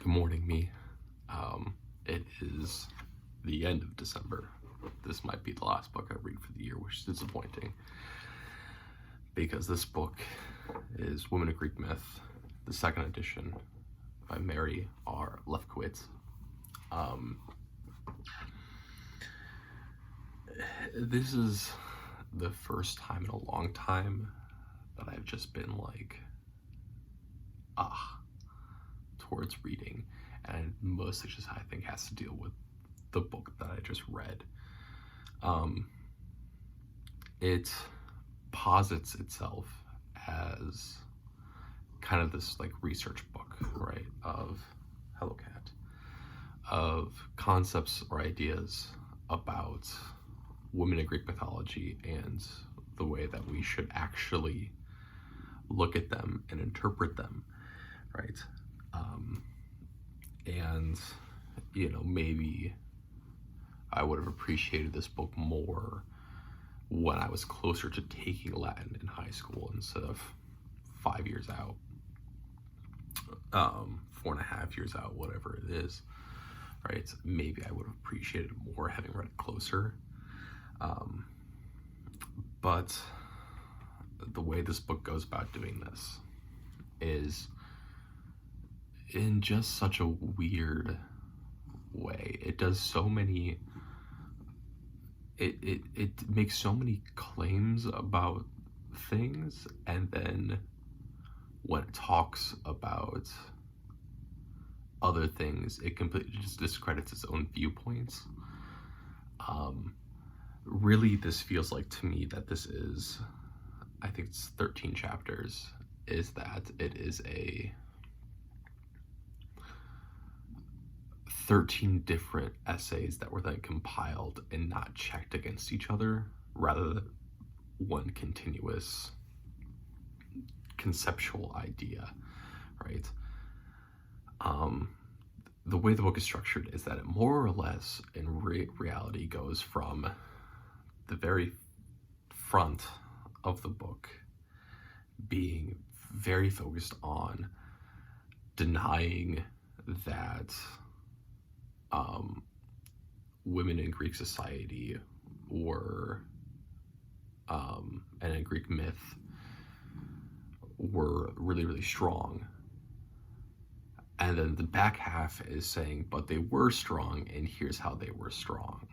morning, me. It is the end of December. This might be the last book I read for the year, which is disappointing, because this book is Women of Greek Myth, the second edition by Mary R. Lefkowitz. This is the first time in a long time that I've just been like, towards reading, and mostly just I think has to deal with the book that I just read. It posits itself as kind of this like research book, right, of Hello Cat, of concepts or ideas about women in Greek mythology and the way that we should actually look at them and interpret them, right? And, maybe I would have appreciated this book more when I was closer to taking Latin in high school instead of 5 years out, 4.5 years out, whatever it is, right? Maybe I would have appreciated it more having read it closer. But the way this book goes about doing this is in just such a weird way. It does so many, it makes so many claims about things, and then when it talks about other things, it completely just discredits its own viewpoints. Really, this feels like to me that this is, I think it's 13 chapters, is that it is a 13 different essays that were then compiled and not checked against each other, rather than one continuous conceptual idea, right? The way the book is structured is that it more or less in reality goes from the very front of the book being very focused on denying that women in Greek society were, and in Greek myth, were really, really strong. And then the back half is saying, but they were strong, and here's how they were strong,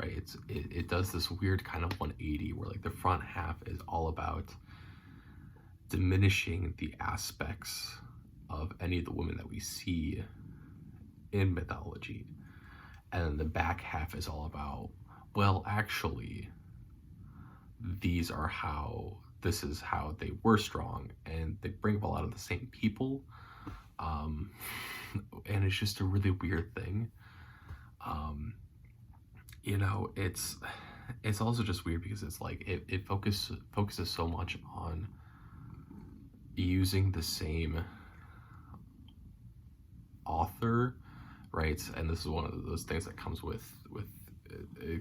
right? It does this weird kind of 180 where like the front half is all about diminishing the aspects of any of the women that we see in mythology, and then the back half is all about, well, actually, this is how they were strong, and they bring up a lot of the same people, and it's just a really weird thing. It's also just weird because it's like it focuses so much on using the same author, right? And this is one of those things that comes with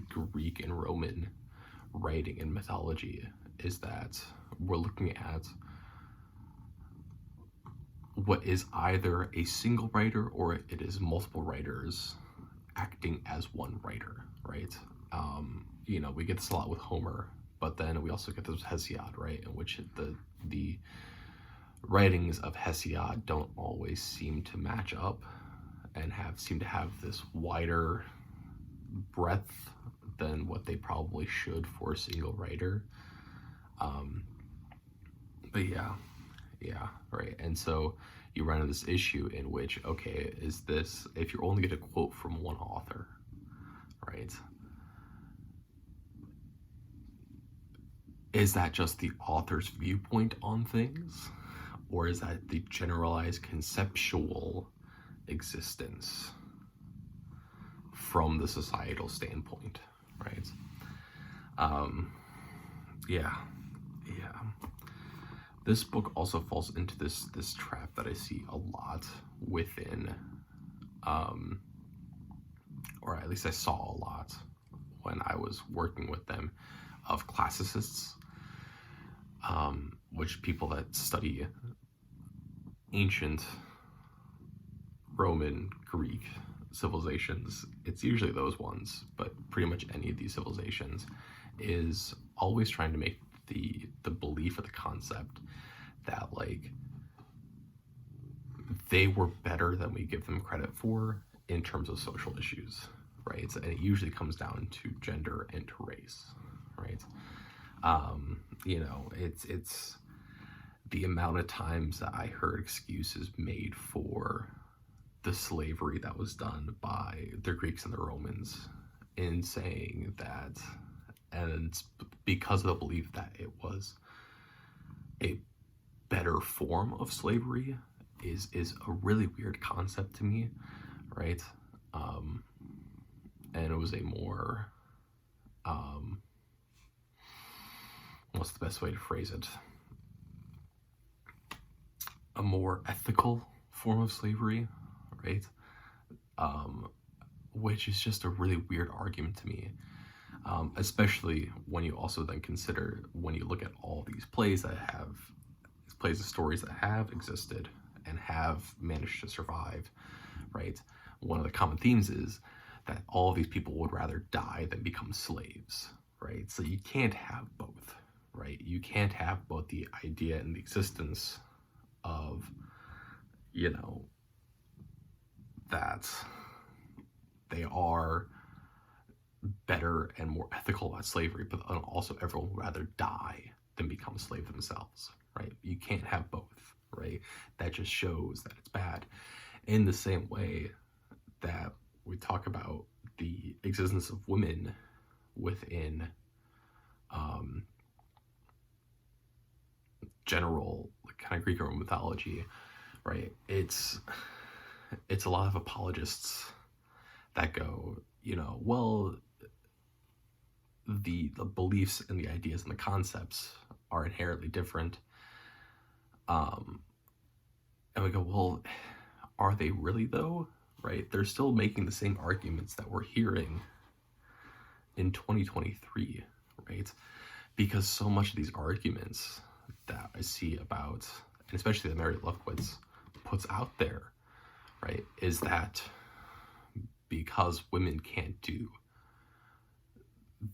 Greek and Roman writing and mythology, is that we're looking at what is either a single writer or it is multiple writers acting as one writer, right? We get this a lot with Homer, but then we also get this with Hesiod, right? In which the writings of Hesiod don't always seem to match up and seem to have this wider breadth than what they probably should for a single writer. But yeah, right. And so you run into this issue in which, okay, is this, if you're only going to quote from one author, right, is that just the author's viewpoint on things, or is that the generalized conceptual existence from the societal standpoint, right? Yeah. This book also falls into this trap that I see a lot within, or at least I saw a lot when I was working with them, of classicists, which people that study ancient Roman, Greek civilizations, it's usually those ones, but pretty much any of these civilizations is always trying to make the belief or the concept that like they were better than we give them credit for in terms of social issues, right? And it usually comes down to gender and to race, right? You know, it's the amount of times that I heard excuses made for the slavery that was done by the Greeks and the Romans in saying that, and it's because of the belief that it was a better form of slavery is a really weird concept to me, right? And it was a more, what's the best way to phrase it? A more ethical form of slavery, right? Which is just a really weird argument to me, especially when you also then consider, when you look at all these plays that have, these plays and stories that have existed and have managed to survive, right? One of the common themes is that all of these people would rather die than become slaves, right? So you can't have both, right? You can't have both the idea and the existence of, you know, that they are better and more ethical about slavery, but also everyone would rather die than become a slave themselves, right? You can't have both, right? That just shows that it's bad. In the same way that we talk about the existence of women within general kind of Greek and Roman mythology, right? It's a lot of apologists that go, you know, well, the beliefs and the ideas and the concepts are inherently different. And we go, well, are they really though? Right? They're still making the same arguments that we're hearing in 2023, right? Because so much of these arguments that I see about, and especially that Mary Lefkowitz puts out there, right, is that because women can't do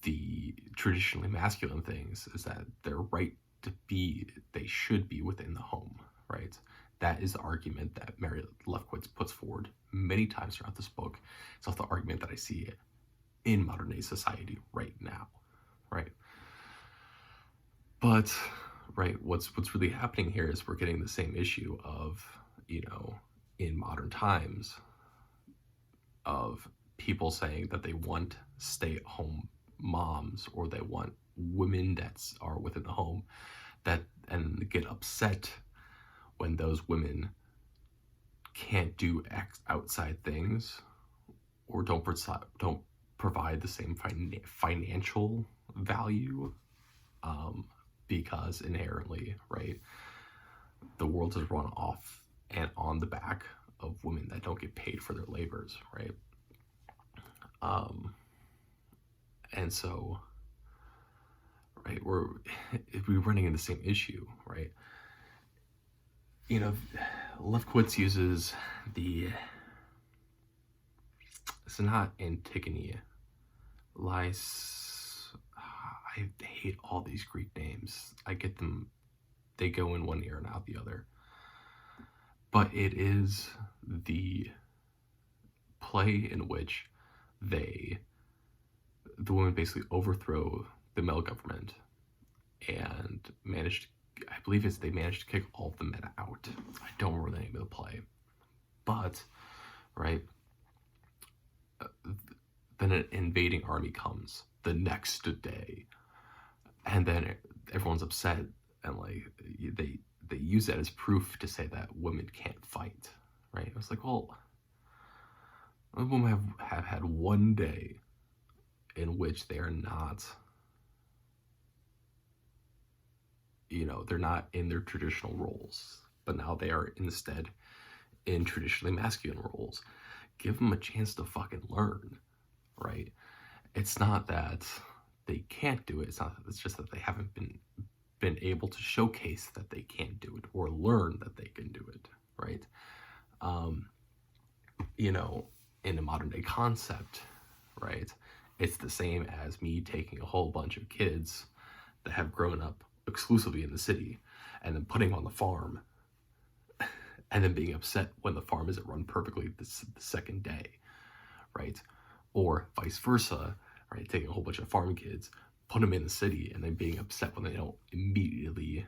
the traditionally masculine things, is that their right to be, they should be within the home, right? That is the argument that Mary Lefkowitz puts forward many times throughout this book. It's also the argument that I see in modern day society right now, right? But, right, what's really happening here is we're getting the same issue of, you know, in modern times, of people saying that they want stay-at-home moms, or they want women that are within the home, that, and get upset when those women can't do outside things, or don't provide the same financial value, because inherently, right, the world is run off and on the back of women that don't get paid for their labors, right? And so, right, we're running into the same issue, right? You know, Lefkowitz uses it's not Antigone, I hate all these Greek names. I get them, they go in one ear and out the other. But it is the play in which the women basically overthrow the male government and I believe they managed to kick all of the men out. I don't remember the name of the play. But, right, then an invading army comes the next day, and then everyone's upset, and like they use that as proof to say that women can't fight, right? I was like, well, women have had one day in which they are not, you know, they're not in their traditional roles, but now they are instead in traditionally masculine roles. Give them a chance to fucking learn, right? It's not that they can't do it. It's just that they haven't been able to showcase that they can't do it, or learn that they can do it, right? you know, in a modern day concept, right? It's the same as me taking a whole bunch of kids that have grown up exclusively in the city and then putting on the farm and then being upset when the farm isn't run perfectly the second day, right? Or vice versa, right? Taking a whole bunch of farm kids, put them in the city, and then being upset when they don't immediately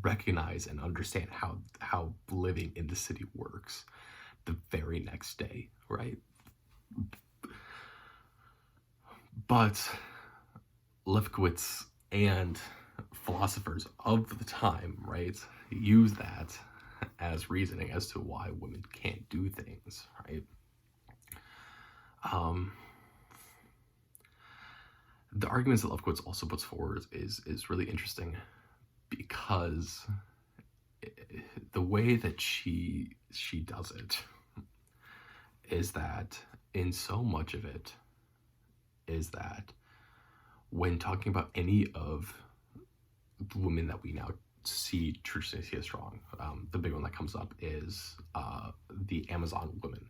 recognize and understand how living in the city works the very next day, right? But Lefkowitz and philosophers of the time, right, use that as reasoning as to why women can't do things, right? The arguments that Lefkowitz also puts forward is really interesting because the way that she does it is that in so much of it is that when talking about any of the women that we now traditionally see as strong, the big one that comes up is the Amazon women,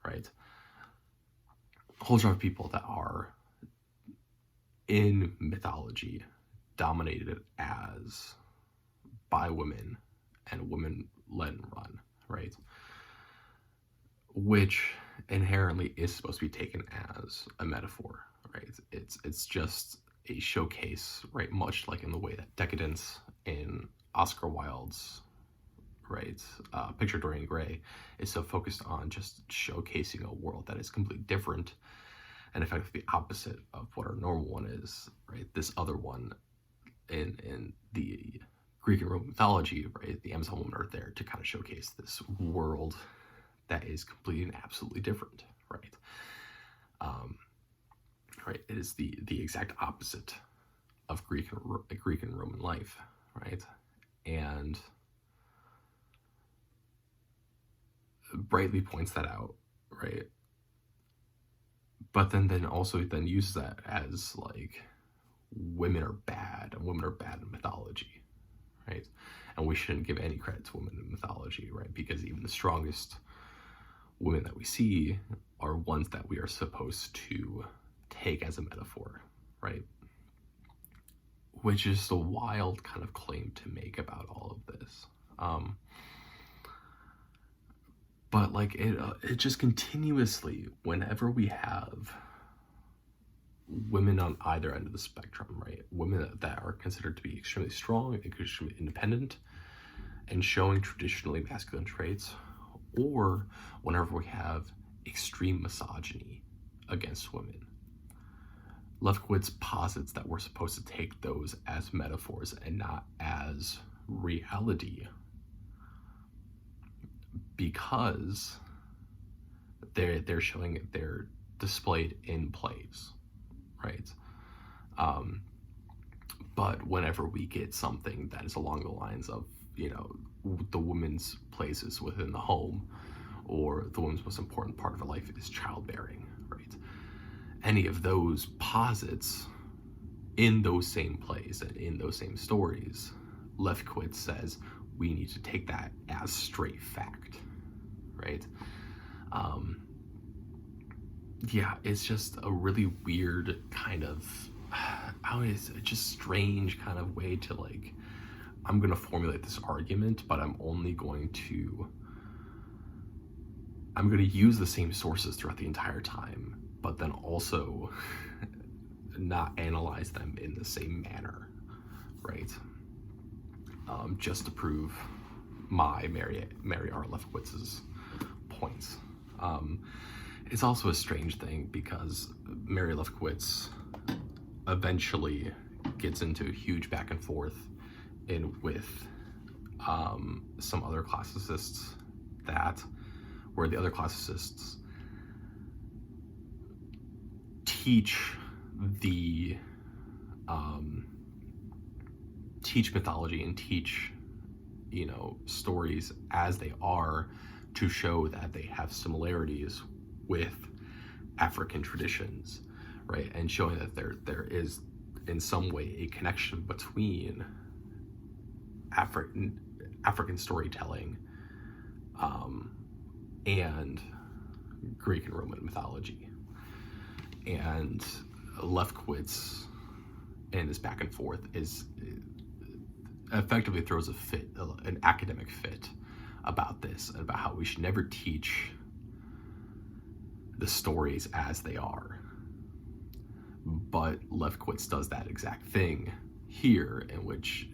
right? A whole lot of people that are in mythology dominated as by women and women led and run, right? Which inherently is supposed to be taken as a metaphor, right? It's just a showcase, right? Much like in the way that decadence in Oscar Wilde's, right, Picture Dorian Gray is so focused on just showcasing a world that is completely different and effectively the opposite of what our normal one is, right? This other one in the Greek and Roman mythology, right? The Amazon women are there to kind of showcase this world that is completely and absolutely different, right? Right. It is the exact opposite of Greek and Roman life, right? And brightly points that out, right? But then also uses that as like women are bad and women are bad in mythology, right? And we shouldn't give any credit to women in mythology, right? Because even the strongest women that we see are ones that we are supposed to take as a metaphor, right? Which is a wild kind of claim to make about all of this. But like it just continuously, whenever we have women on either end of the spectrum, right? Women that are considered to be extremely strong and extremely independent and showing traditionally masculine traits, or whenever we have extreme misogyny against women. Lefkowitz posits that we're supposed to take those as metaphors and not as reality because they're showing it, they're displayed in plays, right? But whenever we get something that is along the lines of, you know, the woman's places within the home, or the woman's most important part of her life is childbearing, right? Any of those posits in those same plays and in those same stories, Lefkowitz says we need to take that as straight fact, right? Yeah, it's just a really weird kind of, it's just strange kind of way to like, I'm going to formulate this argument, but I'm going to use the same sources throughout the entire time, but then also not analyze them in the same manner, right? Just to prove my Mary R. Lefkowitz's points. It's also a strange thing because Mary Lefkowitz eventually gets into a huge back and forth with some other classicists where the other classicists teach mythology and teach, you know, stories as they are to show that they have similarities with African traditions, right? And showing that there is in some way a connection between African storytelling and Greek and Roman mythology. And Lefkowitz, in this back and forth, is effectively throws a fit, an academic fit about this, and about how we should never teach the stories as they are. But Lefkowitz does that exact thing here, in which,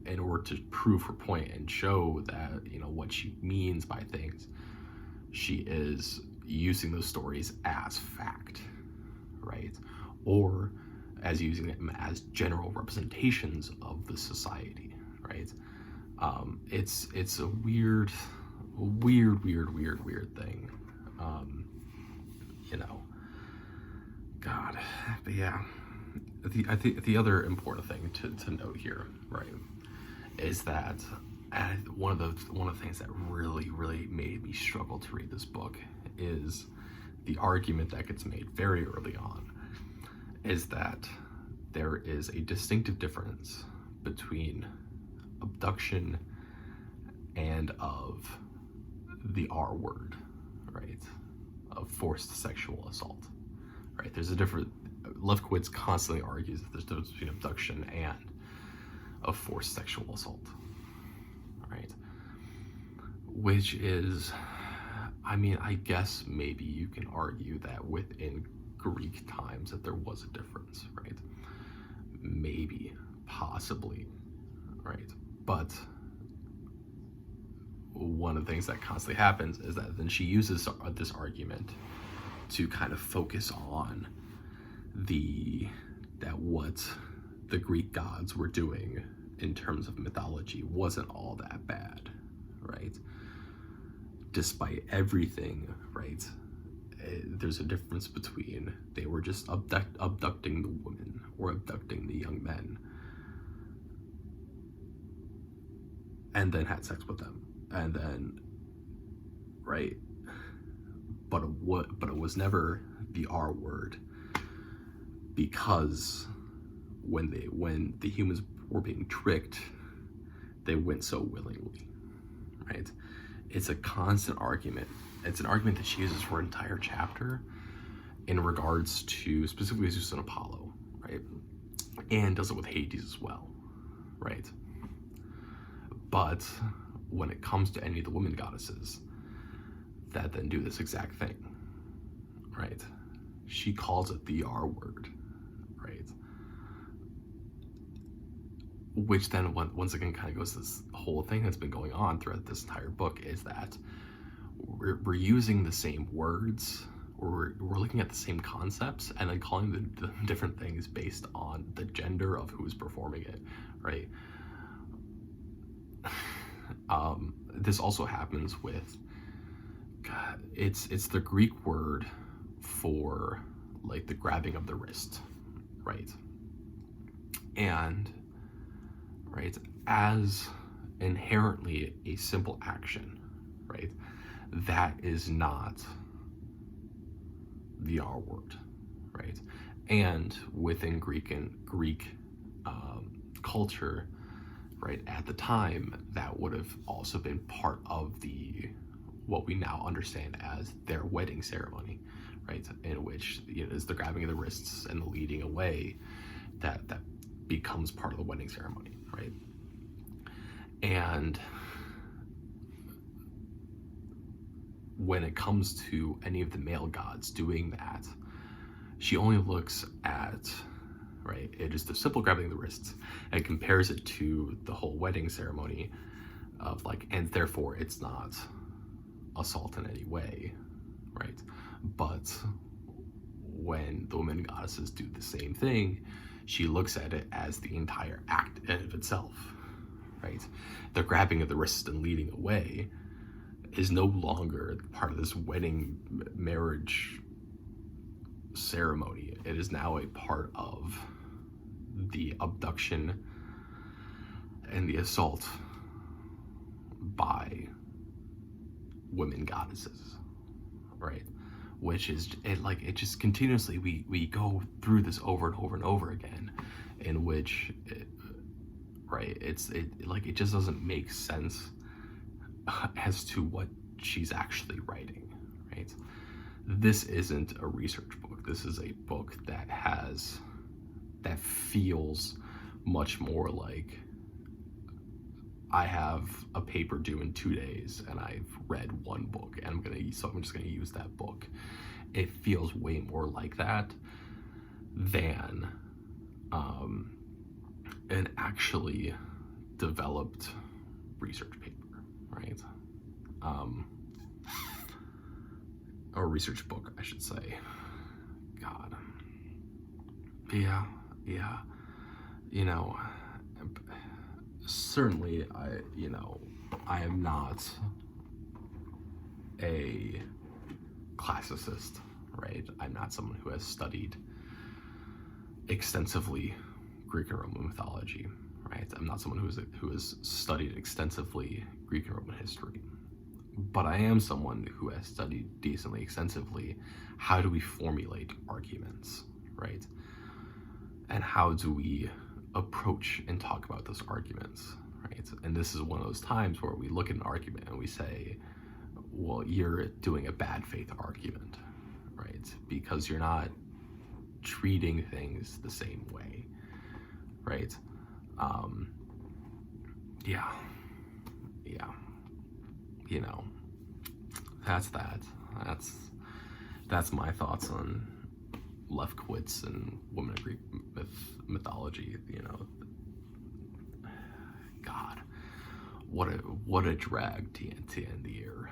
in order to prove her point and show that, you know, what she means by things, she is using those stories as fact, right? Or as using them as general representations of the society, right? It's a weird thing. You know, God, but yeah. I think the other important thing to note here, right, is that one of the things that really made me struggle to read this book is the argument that gets made very early on, is that there is a distinctive difference between abduction and of the R word, right, of forced sexual assault, right? There's a different, Lefkowitz constantly argues that there's a difference between abduction and of forced sexual assault, right? Which is, I mean, I guess maybe you can argue that within Greek times that there was a difference, right? Maybe, possibly, right? But one of the things that constantly happens is that then she uses this argument to kind of focus on that what the Greek gods were doing in terms of mythology wasn't all that bad, right? Despite everything, right? There's a difference between they were just abducting the women or abducting the young men and then had sex with them, and then, right? But it was never the R word, because when the humans were being tricked, they went so willingly, right? It's a constant argument. It's an argument that she uses for an entire chapter in regards to specifically Zeus and Apollo, right? And does it with Hades as well, right? But when it comes to any of the women goddesses that then do this exact thing, right? She calls it the R word, right? Which then once again kind of goes to this whole thing that's been going on throughout this entire book, is that we're using the same words, or we're looking at the same concepts, and then calling the different things based on the gender of who's performing it, right? This also happens with, God, it's the Greek word for like the grabbing of the wrist, right? And right, as inherently a simple action, right? That is not the R word, right? And within Greek culture, right, at the time, that would have also been part of what we now understand as their wedding ceremony, right? In which, you know, is the grabbing of the wrists and the leading away that becomes part of the wedding ceremony, right? And when it comes to any of the male gods doing that, she only looks at, right, it is the simple grabbing of the wrists, and compares it to the whole wedding ceremony of like, and therefore it's not assault in any way, right? But when the women goddesses do the same thing, she looks at it as the entire act in of itself, right? The grabbing of the wrist and leading away is no longer part of this wedding marriage ceremony. It is now a part of the abduction and the assault by women goddesses, right? Which is it just continuously, we go through this over and over and over again, in which it just doesn't make sense as to what she's actually writing, right? This isn't a research book. This is a book that feels much more like I have a paper due in 2 days and I've read one book and I'm just gonna use that book. It feels way more like that than an actually developed research paper, right? Or research book, I should say. God. Yeah. You know, certainly I am not a classicist, right? I'm not someone who has studied extensively Greek and Roman mythology, right? I'm not someone who has studied extensively Greek and Roman history. But I am someone who has studied decently extensively how do we formulate arguments, right? And how do we approach and talk about those arguments, right? And this is one of those times where we look at an argument and we say, well, you're doing a bad faith argument, right? Because you're not treating things the same way, right? Yeah. You know, that's that. That's my thoughts on Lefkowitz and women of Greek mythology. You know, God, what a drag to end the year.